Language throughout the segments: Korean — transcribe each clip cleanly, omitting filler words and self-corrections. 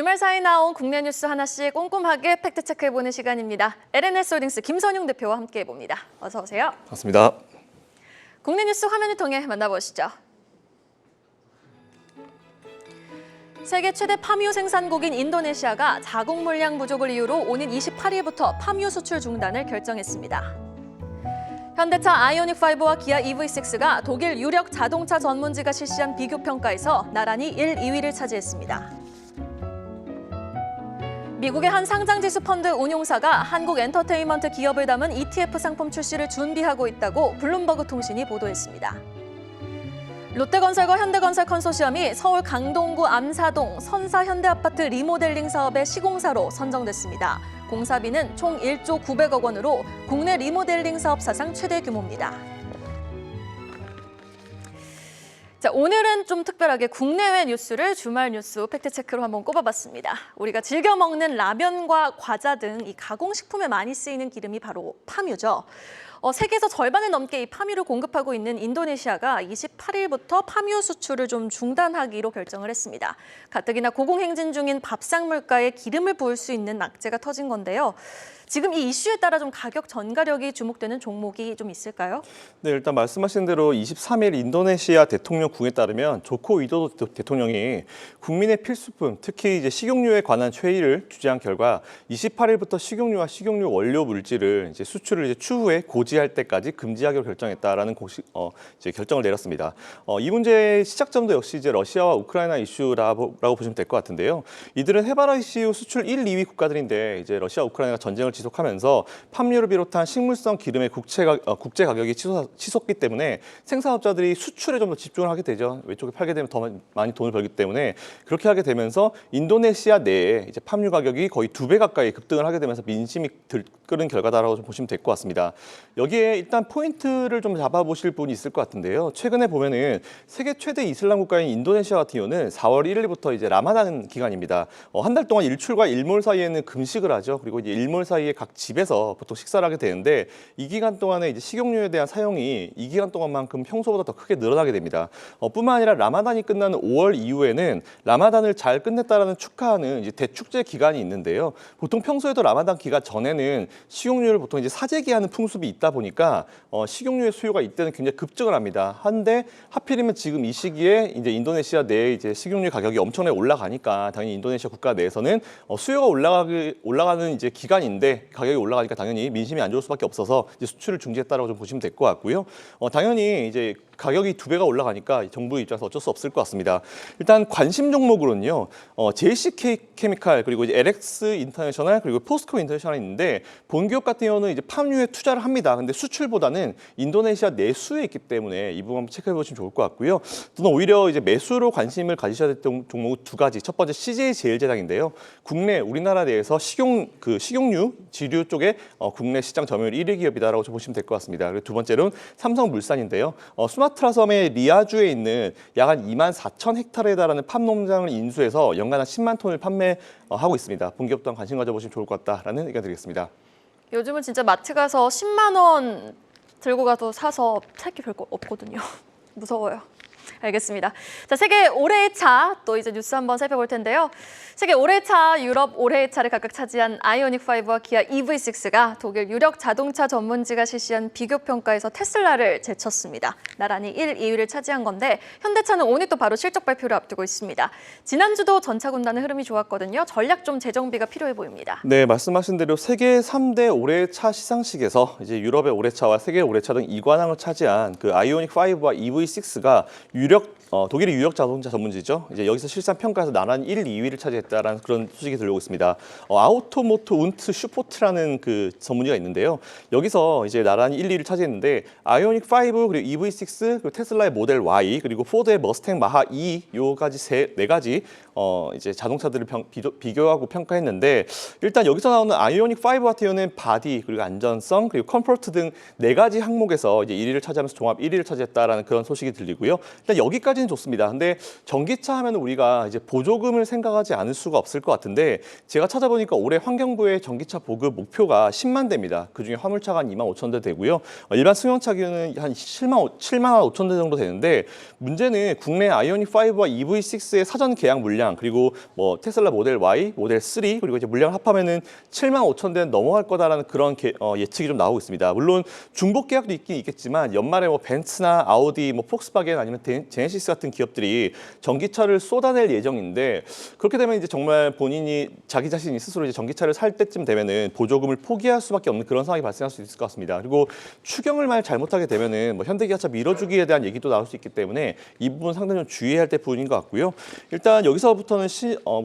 주말 사이 나온 국내 뉴스 하나씩 꼼꼼하게 팩트체크해보는 시간입니다. LNS홀딩스 김선용 대표와 함께 해봅니다. 어서 오세요. 반갑습니다. 국내 뉴스 화면을 통해 만나보시죠. 세계 최대 파뮤 생산국인 인도네시아가 자국 물량 부족을 이유로 오는 28일부터 파뮤 수출 중단을 결정했습니다. 현대차 아이오닉5와 기아 EV6가 독일 유력 자동차 전문지가 실시한 비교 평가에서 나란히 1, 2위를 차지했습니다. 미국의 한 상장지수 펀드 운용사가 한국 엔터테인먼트 기업을 담은 ETF 상품 출시를 준비하고 있다고 블룸버그 통신이 보도했습니다. 롯데건설과 현대건설 컨소시엄이 서울 강동구 암사동 선사 현대아파트 리모델링 사업의 시공사로 선정됐습니다. 공사비는 총 1조 900억 원으로 국내 리모델링 사업 사상 최대 규모입니다. 자, 오늘은 좀 특별하게 국내외 뉴스를 주말 뉴스 팩트체크로 한번 꼽아봤습니다. 우리가 즐겨 먹는 라면과 과자 등 이 가공식품에 많이 쓰이는 기름이 바로 파뮤죠. 세계에서 절반을 넘게 이 파뮤를 공급하고 있는 인도네시아가 28일부터 파뮤 수출을 좀 중단하기로 결정을 했습니다. 가뜩이나 고공행진 중인 밥상 물가에 기름을 부을 수 있는 악재가 터진 건데요. 지금 이 이슈에 따라 좀 가격 전가력이 주목되는 종목이 좀 있을까요? 네, 일단 말씀하신 대로 23일 인도네시아 대통령궁에 따르면 조코 위도도 대통령이 국민의 필수품, 특히 이제 식용유에 관한 회의를 주재한 결과 28일부터 식용유와 식용유 원료 물질을 이제 수출을 이제 추후에 고지할 때까지 금지하기로 결정했다라는 이제 결정을 내렸습니다. 이 문제의 시작점도 역시 이제 러시아와 우크라이나 이슈라고 보시면 될 것 같은데요. 이들은 해바라 이슈 수출 1, 2위 국가들인데 이제 러시아, 우크라이나가 전쟁을 지속하면서 팜유를 비롯한 식물성 기름의 국제 가격이 치솟기 때문에 생산업자들이 수출에 좀 더 집중을 하게 되죠. 외쪽에 팔게 되면 더 많이 돈을 벌기 때문에 그렇게 하게 되면서 인도네시아 내에 이제 팜유 가격이 거의 2배 가까이 급등을 하게 되면서 민심이 들끓은 결과다라고 좀 보시면 될 것 같습니다. 여기에 일단 포인트를 좀 잡아보실 분이 있을 것 같은데요. 최근에 보면은 세계 최대 이슬람 국가인 인도네시아 같은 경우는 4월 1일부터 이제 라마단 기간입니다. 한 달 동안 일출과 일몰 사이에는 금식을 하죠. 그리고 이제 일몰 사이에 각 집에서 보통 식사를 하게 되는데 이 기간 동안에 이제 식용유에 대한 사용이 이 기간 동안만큼 평소보다 더 크게 늘어나게 됩니다. 뿐만 아니라 라마단이 끝나는 5월 이후에는 라마단을 잘 끝냈다라는 축하하는 이제 대축제 기간이 있는데요. 보통 평소에도 라마단 기간 전에는 식용유를 보통 이제 사재기하는 풍습이 있다 보니까 식용유의 수요가 이때는 굉장히 급증을 합니다. 한데 하필이면 지금 이 시기에 이제 인도네시아 내에 이제 식용유 가격이 엄청나게 올라가니까 당연히 인도네시아 국가 내에서는 수요가 올라가는 이제 기간인데 가격이 올라가니까 당연히 민심이 안 좋을 수밖에 없어서 이제 수출을 중지했다라고 좀 보시면 될 것 같고요. 당연히 이제 가격이 2배가 올라가니까 정부 입장에서 어쩔 수 없을 것 같습니다. 일단 관심 종목으로는요, JC케미칼 그리고 이제 LX 인터내셔널 그리고 포스코 인터내셔널이 있는데 본 기업 같은 경우는 이제 팜유에 투자를 합니다. 근데 수출보다는 인도네시아 내수에 있기 때문에 이 부분 한번 체크해 보시면 좋을 것 같고요. 또는 오히려 이제 매수로 관심을 가지셔야 될 종목은 두 가지. 첫 번째 CJ 제일제당인데요. 국내 우리나라 내에서 식용유 지류 쪽에 국내 시장 점유율 1위 기업이다라고 좀 보시면 될 것 같습니다. 그리고 두 번째로는 삼성물산인데요. 수마트라 섬의 리아주에 있는 약 한 24,000헥타르에 달하는 팜 농장을 인수해서 연간 한 10만 톤을 판매하고 있습니다. 본 기업 또한 관심 가져보시면 좋을 것 같다라는 의견 드리겠습니다. 요즘은 진짜 마트 가서 10만 원 들고 가서 사서 살 게 별거 없거든요. 무서워요. 알겠습니다. 자, 세계 올해의 차 또 이제 뉴스 한번 살펴볼 텐데요. 세계 올해의 차, 유럽 올해의 차를 각각 차지한 아이오닉5와 기아 EV6가 독일 유력 자동차 전문지가 실시한 비교 평가에서 테슬라를 제쳤습니다. 나란히 1, 2위를 차지한 건데 현대차는 오늘 또 바로 실적 발표를 앞두고 있습니다. 지난주도 전차 군단의 흐름이 좋았거든요. 전략 좀 재정비가 필요해 보입니다. 네, 말씀하신 대로 세계 3대 올해의 차 시상식에서 이제 유럽의 올해차와 세계 올해차 등 2관왕을 차지한 그 아이오닉5와 EV6가 독일의 유력 자동차 전문지죠. 이제 여기서 실산 평가에서 나란히 1, 2위를 차지했다라는 그런 소식이 들려오고 있습니다. 아우토모토 운트 슈포트라는 그 전문지가 있는데요. 여기서 이제 나란히 1, 2위를 차지했는데 아이오닉5 그리고 EV6 그리고 테슬라의 모델 Y 그리고 포드의 머스탱 마하 E 요까지 네 가지 이제 자동차들을 비교하고 평가했는데 일단 여기서 나오는 아이오닉5 같은 경우는 바디 그리고 안전성 그리고 컴포트 등 네 가지 항목에서 이제 1위를 차지하면서 종합 1위를 차지했다라는 그런 소식이 들리고요. 일단 여기까지 여기까지는 좋습니다. 근데 전기차 하면 우리가 이제 보조금을 생각하지 않을 수가 없을 것 같은데 제가 찾아보니까 올해 환경부의 전기차 보급 목표가 10만 대입니다. 그중에 화물차가 한 2만 5천 대 되고요. 일반 승용차 기준은 한 7만 5천 대 정도 되는데 문제는 국내 아이오닉5와 EV6의 사전 계약 물량 그리고 뭐 테슬라 모델 Y, 모델 3 그리고 이제 물량 합하면은 7만 5천 대는 넘어갈 거다라는 그런 예측이 좀 나오고 있습니다. 물론 중복 계약도 있긴 있겠지만 연말에 뭐 벤츠나 아우디, 뭐 폭스바겐 아니면 제네시스 같은 기업들이 전기차를 쏟아낼 예정인데 그렇게 되면 이제 정말 본인이 자기 자신이 스스로 이제 전기차를 살 때쯤 되면은 보조금을 포기할 수밖에 없는 그런 상황이 발생할 수 있을 것 같습니다. 그리고 추경을 말 잘못하게 되면은 뭐 현대기아차 밀어주기에 대한 얘기도 나올 수 있기 때문에 이 부분 상당히 좀 주의해야 할 부분인 것 같고요. 일단 여기서부터는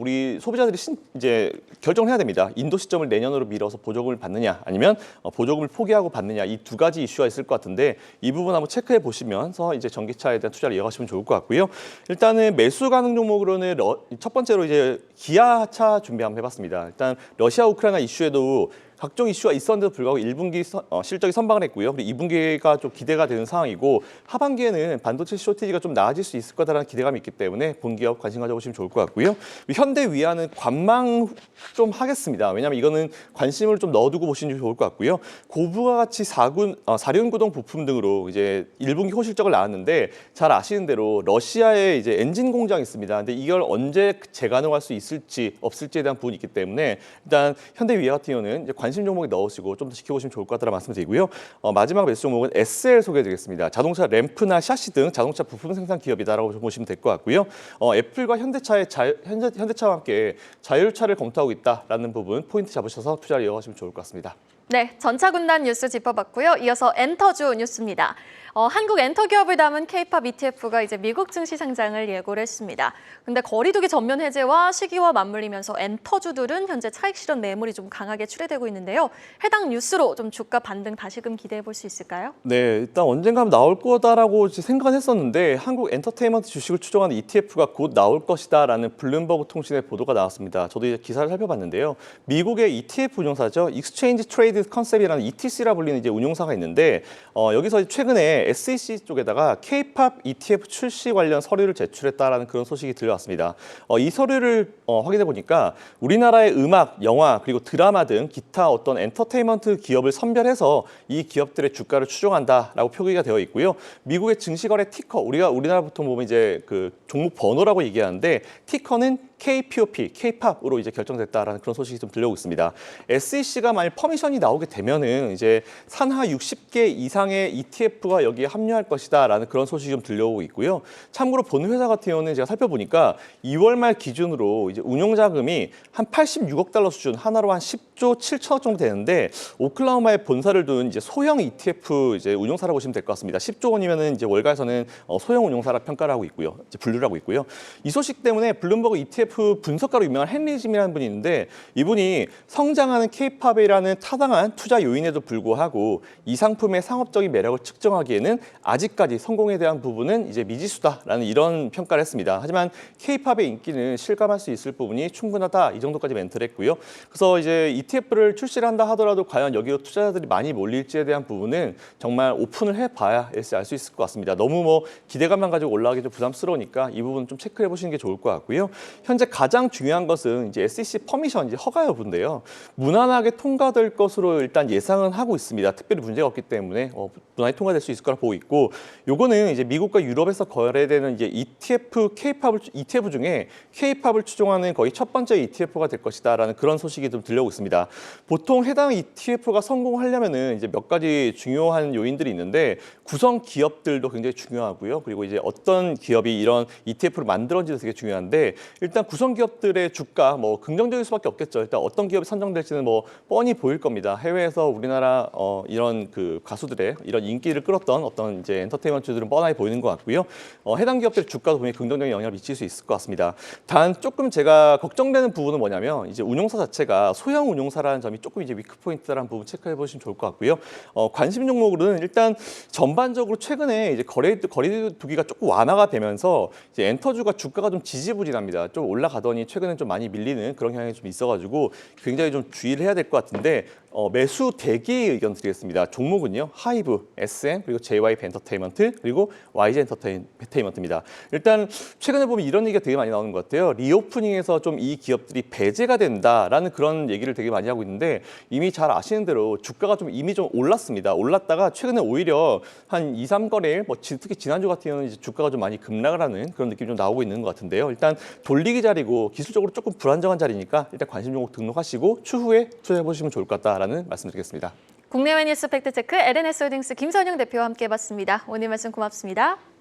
우리 소비자들이 이제 결정을 해야 됩니다. 인도 시점을 내년으로 미뤄서 보조금을 받느냐 아니면 보조금을 포기하고 받느냐 이 두 가지 이슈가 있을 것 같은데 이 부분 한번 체크해 보시면서 이제 전기차에 대한 투자를 이어가시면 좋을 것 같고요. 일단은 매수 가능 종목으로는 첫 번째로 이제 기아차 준비 한번 해봤습니다. 일단 러시아 우크라이나 이슈에도 각종 이슈가 있었는데도 불구하고 1분기 실적이 선방을 했고요. 그리고 2분기가 좀 기대가 되는 상황이고 하반기에는 반도체 쇼티지가 좀 나아질 수 있을 거다라는 기대감이 있기 때문에 본 기업 관심 가져보시면 좋을 것 같고요. 현대위아는 관망 좀 하겠습니다. 왜냐하면 이거는 관심을 좀 넣어두고 보시는 게 좋을 것 같고요. 고부가 같이 사륜구동 부품 등으로 이제 1분기 호실적을 나왔는데 잘 아시는 대로 러시아에 이제 엔진 공장이 있습니다. 근데 이걸 언제 재가동할 수 있을지 없을지에 대한 부분이 있기 때문에 일단 현대위아 같은 경우는 이제 관심 종목에 넣으시고 좀 더 지켜보시면 좋을 것 같다는 말씀드리고요. 마지막 매수 종목은 SL 소개해드리겠습니다. 자동차 램프나 샤시 등 자동차 부품 생산 기업이다라고 보시면 될 것 같고요. 애플과 현대차와 함께 자율차를 검토하고 있다라는 부분 포인트 잡으셔서 투자를 이어가시면 좋을 것 같습니다. 네, 전차 군단 뉴스 짚어봤고요. 이어서 엔터주 뉴스입니다. 한국 엔터 기업을 담은 K-팝 ETF가 이제 미국 증시 상장을 예고를 했습니다. 근데 거리두기 전면 해제와 시기와 맞물리면서 엔터주들은 현재 차익 실현 매물이 좀 강하게 출회되고 있는데요. 해당 뉴스로 좀 주가 반등 다시금 기대해 볼 수 있을까요? 네, 일단 언젠가 나올 거다라고 생각은 했었는데 한국 엔터테인먼트 주식을 추종하는 ETF가 곧 나올 것이다라는 블룸버그 통신의 보도가 나왔습니다. 저도 이제 기사를 살펴봤는데요. 미국의 ETF 운용사죠. 익스체인지 트레이드 컨셉이라는 ETC라 불리는 이제 운용사가 있는데 여기서 최근에 SEC 쪽에다가 K-팝 ETF 출시 관련 서류를 제출했다라는 그런 소식이 들려왔습니다. 이 서류를 확인해 보니까 우리나라의 음악, 영화 그리고 드라마 등 기타 어떤 엔터테인먼트 기업을 선별해서 이 기업들의 주가를 추종한다라고 표기가 되어 있고요. 미국의 증시거래 티커, 우리가 우리나라 보통 보면 이제 그 종목 번호라고 얘기하는데 티커는 KPOP, K-팝으로 이제 결정됐다라는 그런 소식이 좀 들려오고 있습니다. SEC가 만약 퍼미션이 나오게 되면은 이제 산하 60개 이상의 ETF가 여기에 합류할 것이다라는 그런 소식이 좀 들려오고 있고요. 참고로 본 회사 같은 경우는 제가 살펴보니까 2월 말 기준으로 이제 운용 자금이 한 86억 달러 수준, 하나로 한 10조 7천억 정도 되는데 오클라호마에 본사를 둔 이제 소형 ETF 이제 운용사라고 보시면 될 것 같습니다. 10조 원이면은 이제 월가에서는 소형 운용사라 평가를 하고 있고요. 이제 분류를 하고 있고요. 이 소식 때문에 블룸버그 ETF 분석가로 유명한 헨리 짐이라는 분이 있는데 이분이 성장하는 K-팝이라는 타당한 투자 요인에도 불구하고 이 상품의 상업적인 매력을 측정하기에는 아직까지 성공에 대한 부분은 이제 미지수다라는 이런 평가를 했습니다. 하지만 K-팝의 인기는 실감할 수 있을 부분이 충분하다 이 정도까지 멘트를 했고요. 그래서 이제 ETF를 출시를 한다 하더라도 과연 여기로 투자자들이 많이 몰릴지에 대한 부분은 정말 오픈을 해봐야 알 수 있을 것 같습니다. 너무 뭐 기대감만 가지고 올라가기 좀 부담스러우니까 이 부분 좀 체크해 보시는 게 좋을 것 같고요. 현재 가장 중요한 것은 이제 SEC 퍼미션, 이제 허가 여부인데요. 무난하게 통과될 것으로 일단 예상은 하고 있습니다. 특별히 문제가 없기 때문에 무난히 통과될 수 있을 거라 보고 있고, 요거는 이제 미국과 유럽에서 거래되는 이제 ETF 중에 K-팝을 추종하는 거의 첫 번째 ETF가 될 것이다라는 그런 소식이 좀 들려오고 있습니다. 보통 해당 ETF가 성공하려면은 이제 몇 가지 중요한 요인들이 있는데 구성 기업들도 굉장히 중요하고요. 그리고 이제 어떤 기업이 이런 ETF를 만들었는지도 되게 중요한데 일단 구성 기업들의 주가 뭐 긍정적일 수밖에 없겠죠. 일단 어떤 기업이 선정될지는 뭐 뻔히 보일 겁니다. 해외에서 우리나라 이런 그 가수들의 이런 인기를 끌었던 어떤 이제 엔터테인먼트들은 뻔하게 보이는 것 같고요. 해당 기업들의 주가도 분명히 긍정적인 영향을 미칠 수 있을 것 같습니다. 단 조금 제가 걱정되는 부분은 뭐냐면 이제 운용사 자체가 소형 운용사라는 점이 조금 이제 위크 포인트라는 부분 체크해 보시면 좋을 것 같고요. 관심 종목으로는 일단 전반적으로 최근에 이제 거래두기가 조금 완화가 되면서 이제 엔터주가 주가가 좀 지지부진합니다. 좀 올라가더니 최근에 좀 많이 밀리는 그런 경향이 좀 있어가지고 굉장히 좀 주의를 해야 될 것 같은데 매수 대기 의견 드리겠습니다. 종목은요. 하이브, SM, 그리고 JYP 엔터테인먼트, 그리고 YG 엔터테인먼트입니다. 일단 최근에 보면 이런 얘기가 되게 많이 나오는 것 같아요. 리오프닝에서 좀 이 기업들이 배제가 된다라는 그런 얘기를 되게 많이 하고 있는데 이미 잘 아시는 대로 주가가 좀 이미 좀 올랐습니다. 올랐다가 최근에 오히려 한 2, 3거래일, 특히 지난주 같은 경우는 이제 주가가 좀 많이 급락을 하는 그런 느낌이 좀 나오고 있는 것 같은데요. 일단 돌리기 자리고 기술적으로 조금 불안정한 자리니까 일단 관심 종목 등록하시고 추후에 투자해 보시면 좋을 것 같다라는 말씀드리겠습니다. 국내외 뉴스 팩트체크 LNS홀딩스 김선영 대표와 함께 해봤습니다. 오늘 말씀 고맙습니다.